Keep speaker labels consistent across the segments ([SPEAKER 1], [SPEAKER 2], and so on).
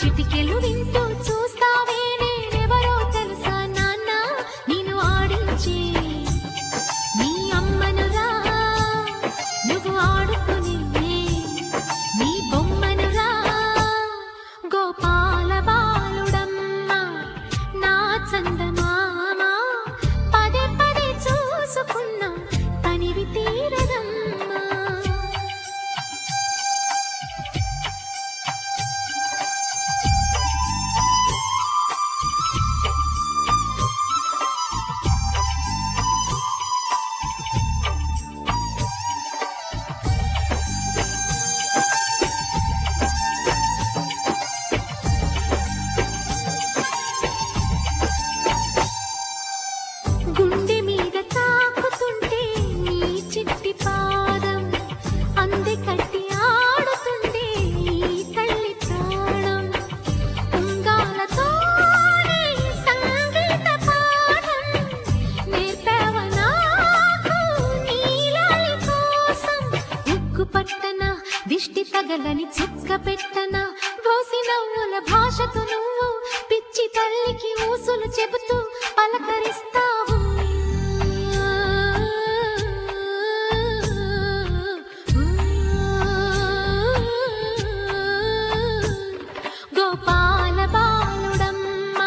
[SPEAKER 1] చిటికెలు వింటూ చూస్తావే నేనెవరో తెలుసా నాన్న నిన్ను ఆడించే నీ అమ్మనురా నువ్వు ఆడుకునే నీ బొమ్మనురా గోపాల బాలుడమ్మ నా చందమామ పదే పదే చూసుకున్నా తనివి తీరదమ్మా గుండె మీద తాకుతుంటే నీ చిట్టి పాదం అంది కట్టి ఆడుతుంటే ఈ తల్లి ప్రాణం ఉంగాలతోనే సంగీత పాఠం నేర్పావ నాకు నీలాలి కోసం ఉక్కు పట్టన దిష్టి తగలని చుక్క పెట్టన బోసి నవ్వుల భాషతో నువ్వు పిచ్చి తల్లికి ఊసులు చెబుతూ పలకరిస్తావు గోపాల బాలుడమ్మ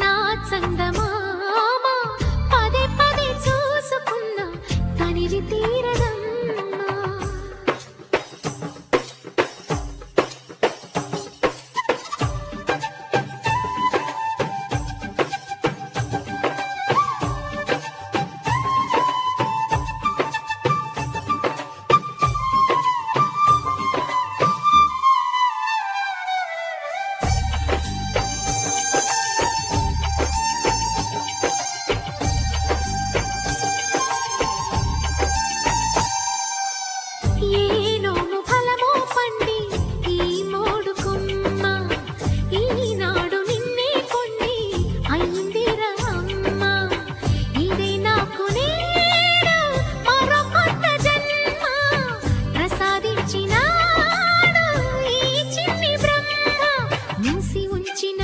[SPEAKER 1] నా చందమామ పదే పదే చూసుకున్నా తనివి తీరదమ్మా ఏనోము ఫలమో పండి ఈ మోడు కొమ్మ ఈనాడు నిన్నే కొన్ని అయిందిరా అమ్మ ఇదే నాకు నేడు మరో కొత్త జన్మ ప్రసాదించినాడు ఈ చిన్ని బ్రహ్మ మూసి ఉంచిన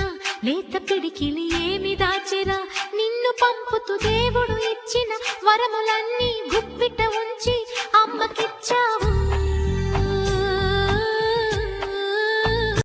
[SPEAKER 1] లేత పిడికిలి ఏమి దాచెరా నిన్ను పంపుతూ దేవుడు ఇచ్చిన వరములన్నీ